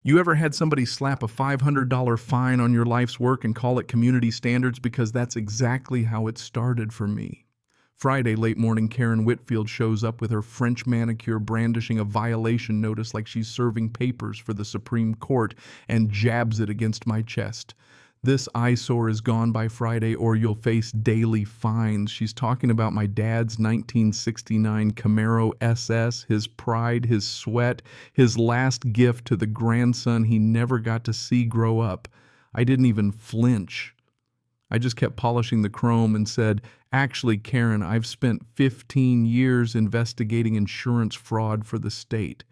You ever had somebody slap a $500 fine on your life's work and call it community standards? Because that's exactly how it started for me. Friday, late morning, Karen Whitfield shows up with her French manicure brandishing a violation notice like she's serving papers for the Supreme Court and jabs it against my chest. This eyesore is gone by Friday or you'll face daily fines. She's talking about my dad's 1969 Camaro SS, his pride, his sweat, his last gift to the grandson he never got to see grow up. I didn't even flinch. I just kept polishing the chrome and said, "Actually, Karen, I've spent 15 years investigating insurance fraud for the state.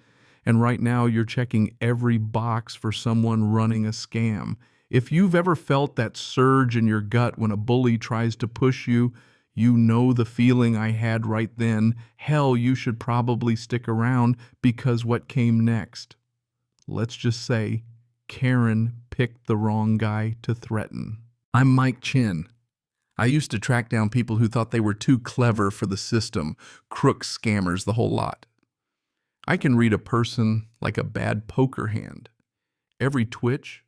And right now you're checking every box for someone running a scam. If you've ever felt that surge in your gut when a bully tries to push you, you know the feeling I had right then. Hell, you should probably stick around because what came next? Let's just say Karen picked the wrong guy to threaten." I'm Mike Chin. I used to track down people who thought they were too clever for the system, crooks, scammers, the whole lot. I can read a person like a bad poker hand. Every twitch,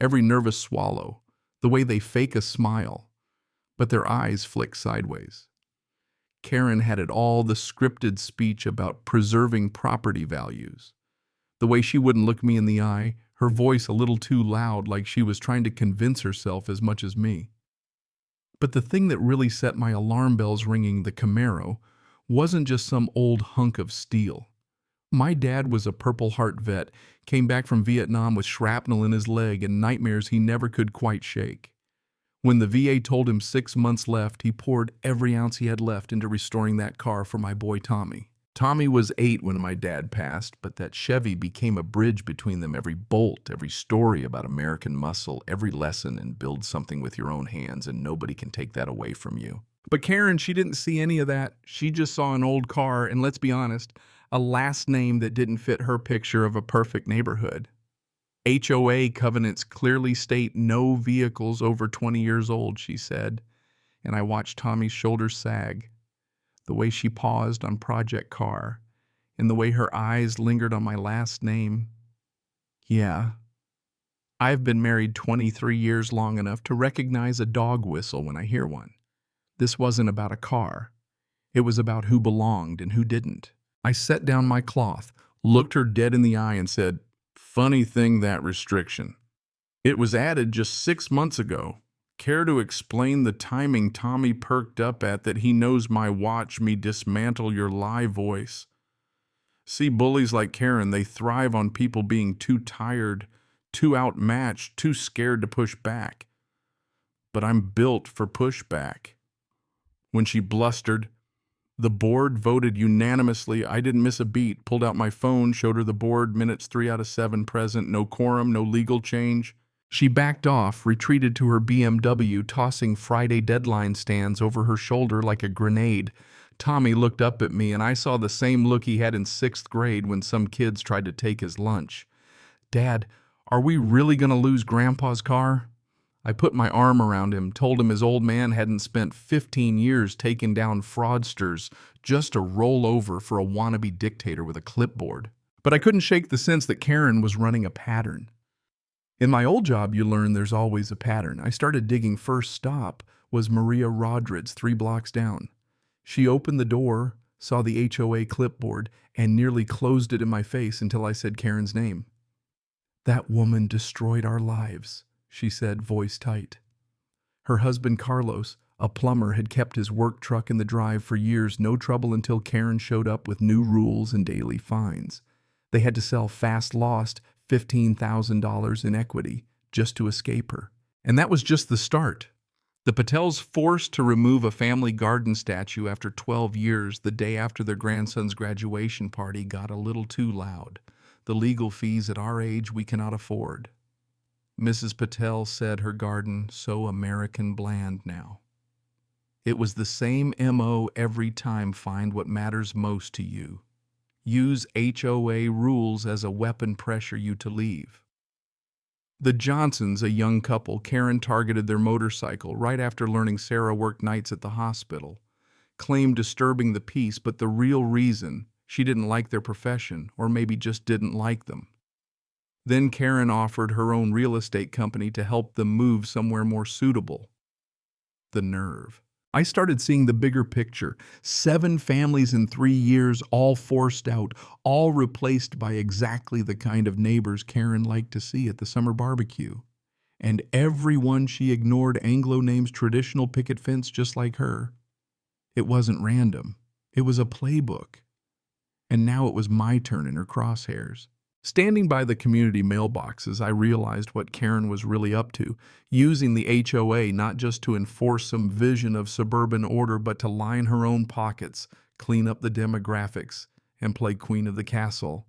every nervous swallow, the way they fake a smile, but their eyes flick sideways. Karen had it all, the scripted speech about preserving property values. The way she wouldn't look me in the eye, her voice a little too loud, like she was trying to convince herself as much as me. But the thing that really set my alarm bells ringing, the Camaro, wasn't just some old hunk of steel. My dad was a Purple Heart vet, came back from Vietnam with shrapnel in his leg and nightmares he never could quite shake. When the VA told him 6 months left, he poured every ounce he had left into restoring that car for my boy Tommy. Tommy was 8 when my dad passed, but that Chevy became a bridge between them. Every bolt, every story about American muscle, every lesson in build something with your own hands, and nobody can take that away from you. But Karen, she didn't see any of that. She just saw an old car, and let's be honest, a last name that didn't fit her picture of a perfect neighborhood. HOA covenants clearly state no vehicles over 20 years old, she said, and I watched Tommy's shoulders sag. The way she paused on Project Car, and the way her eyes lingered on my last name. Yeah, I've been married 23 years, long enough to recognize a dog whistle when I hear one. This wasn't about a car. It was about who belonged and who didn't. I set down my cloth, looked her dead in the eye, and said, "Funny thing, that restriction. It was added just 6 months ago. Care to explain the timing?" Tommy perked up at that. "He knows my watch me dismantle your lie voice. See, bullies like Karen, they thrive on people being too tired, too outmatched, too scared to push back. But I'm built for pushback." When she blustered, "The board voted unanimously." I didn't miss a beat, pulled out my phone, showed her the board minutes, 3 out of 7 present, no quorum, no legal change. She backed off, retreated to her BMW, tossing Friday deadline stands over her shoulder like a grenade. Tommy looked up at me, and I saw the same look he had in 6th grade when some kids tried to take his lunch. "Dad, are we really going to lose Grandpa's car?" I put my arm around him, told him his old man hadn't spent 15 years taking down fraudsters just to roll over for a wannabe dictator with a clipboard. But I couldn't shake the sense that Karen was running a pattern. In my old job, you learn there's always a pattern. I started digging. First stop was Maria Rodriguez, 3 blocks down. She opened the door, saw the HOA clipboard, and nearly closed it in my face until I said Karen's name. "That woman destroyed our lives," she said, voice tight. Her husband, Carlos, a plumber, had kept his work truck in the drive for years, no trouble until Karen showed up with new rules and daily fines. They had to sell fast lost $15,000 in equity just to escape her. And that was just the start. The Patels forced to remove a family garden statue after 12 years, the day after their grandson's graduation party, got a little too loud. The legal fees at our age we cannot afford. Mrs. Patel said her garden so American bland now. It was the same MO every time. Find what matters most to you. Use HOA rules as a weapon, pressure you to leave. The Johnsons, a young couple, Karen targeted their motorcycle right after learning Sarah worked nights at the hospital. Claimed disturbing the peace, but the real reason, she didn't like their profession, or maybe just didn't like them. Then Karen offered her own real estate company to help them move somewhere more suitable. The nerve. I started seeing the bigger picture. 7 families in 3 years, all forced out, all replaced by exactly the kind of neighbors Karen liked to see at the summer barbecue. And everyone she ignored Anglo-name's traditional picket fence just like her. It wasn't random. It was a playbook. And now it was my turn in her crosshairs. Standing by the community mailboxes, I realized what Karen was really up to, using the HOA not just to enforce some vision of suburban order, but to line her own pockets, clean up the demographics, and play queen of the castle.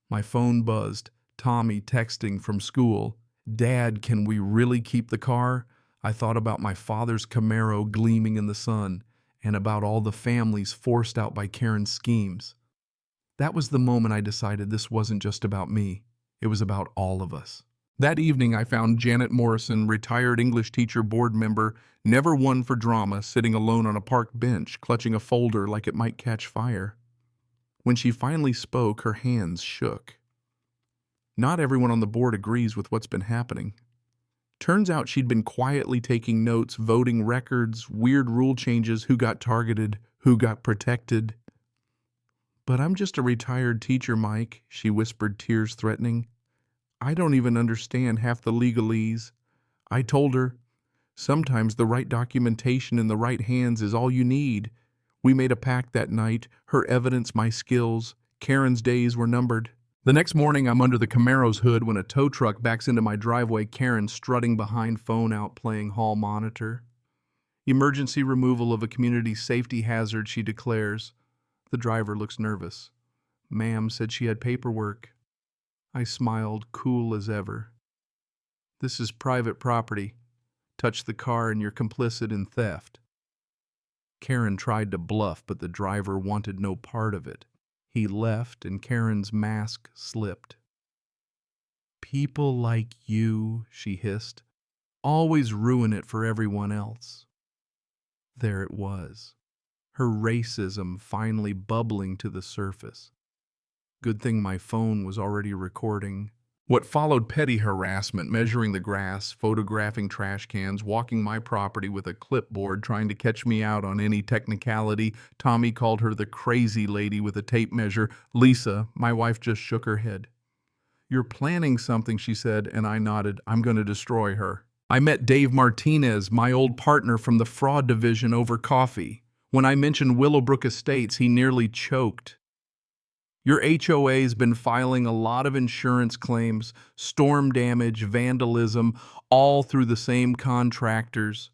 My phone buzzed, Tommy texting from school, "Dad, can we really keep the car?" I thought about my father's Camaro gleaming in the sun, and about all the families forced out by Karen's schemes. That was the moment I decided this wasn't just about me. It was about all of us. That evening, I found Janet Morrison, retired English teacher board member, never one for drama, sitting alone on a park bench, clutching a folder like it might catch fire. When she finally spoke, her hands shook. Not everyone on the board agrees with what's been happening. Turns out she'd been quietly taking notes, voting records, weird rule changes, who got targeted, who got protected. "But I'm just a retired teacher, Mike," she whispered, tears threatening. "I don't even understand half the legalese." I told her, "Sometimes the right documentation in the right hands is all you need." We made a pact that night, her evidence, my skills. Karen's days were numbered. The next morning, I'm under the Camaro's hood when a tow truck backs into my driveway, Karen strutting behind, phone out, playing hall monitor. "Emergency removal of a community safety hazard," she declares. The driver looks nervous. "Ma'am said she had paperwork." I smiled, cool as ever. "This is private property. Touch the car and you're complicit in theft." Karen tried to bluff, but the driver wanted no part of it. He left, and Karen's mask slipped. "People like you," she hissed, "always ruin it for everyone else." There it was. Her racism finally bubbling to the surface. Good thing my phone was already recording. What followed: petty harassment, measuring the grass, photographing trash cans, walking my property with a clipboard, trying to catch me out on any technicality. Tommy called her the crazy lady with a tape measure. Lisa, my wife, just shook her head. "You're planning something," she said, and I nodded. "I'm going to destroy her." I met Dave Martinez, my old partner from the fraud division, over coffee. When I mentioned Willowbrook Estates, he nearly choked. "Your HOA's been filing a lot of insurance claims, storm damage, vandalism, all through the same contractors."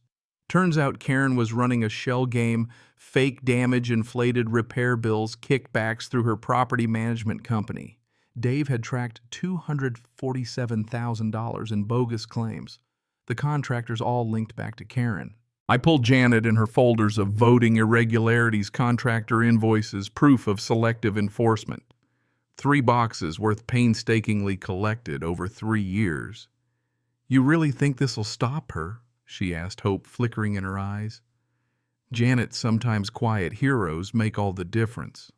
Turns out Karen was running a shell game, fake damage, inflated repair bills, kickbacks through her property management company. Dave had tracked $247,000 in bogus claims. The contractors all linked back to Karen. I pulled Janet and her folders of voting irregularities, contractor invoices, proof of selective enforcement. 3 boxes worth painstakingly collected over 3 years. "You really think this'll stop her?" she asked, hope flickering in her eyes. Janet's sometimes quiet heroes make all the difference.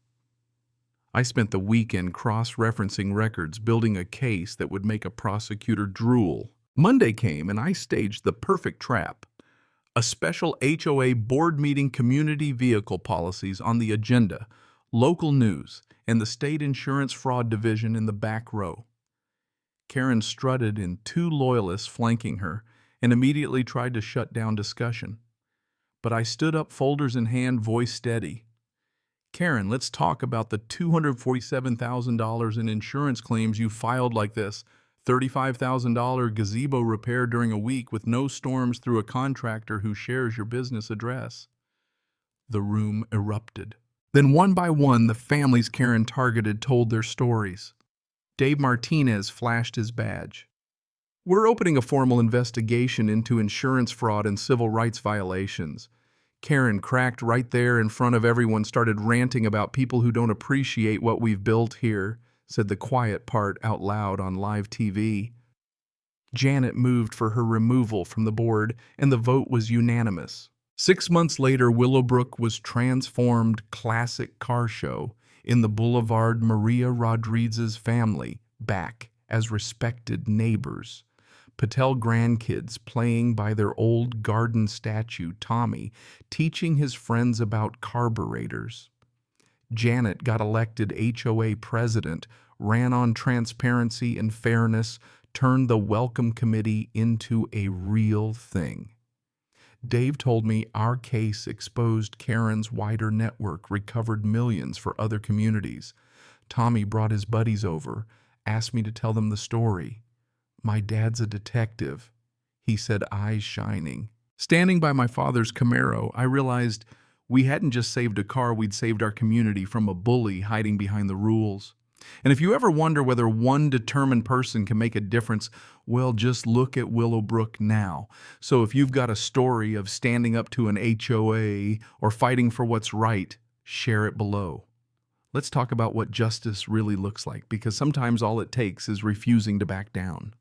I spent the weekend cross-referencing records, building a case that would make a prosecutor drool. Monday came and I staged the perfect trap. A special HOA board meeting, community vehicle policies on the agenda, local news, and the state insurance fraud division in the back row. Karen strutted in, 2 loyalists flanking her, and immediately tried to shut down discussion. But I stood up, folders in hand, voice steady. "Karen, let's talk about the $247,000 in insurance claims you filed like this. $35,000 gazebo repair during a week with no storms through a contractor who shares your business address." The room erupted. Then one by one, the families Karen targeted told their stories. Dave Martinez flashed his badge. "We're opening a formal investigation into insurance fraud and civil rights violations." Karen cracked right there in front of everyone, started ranting about people who don't appreciate what we've built here, said the quiet part out loud on live TV. Janet moved for her removal from the board, and the vote was unanimous. 6 months later, Willowbrook was transformed classic car show in the Boulevard Maria Rodriguez's family back as respected neighbors. Patel grandkids playing by their old garden statue, Tommy, teaching his friends about carburetors. Janet got elected HOA president, ran on transparency and fairness, turned the welcome committee into a real thing. Dave told me our case exposed Karen's wider network, recovered millions for other communities. Tommy brought his buddies over, asked me to tell them the story. My dad's a detective, he said, eyes shining. Standing by my father's Camaro, I realized we hadn't just saved a car, we'd saved our community from a bully hiding behind the rules. And if you ever wonder whether one determined person can make a difference, well, just look at Willowbrook now. So if you've got a story of standing up to an HOA or fighting for what's right, share it below. Let's talk about what justice really looks like, because sometimes all it takes is refusing to back down.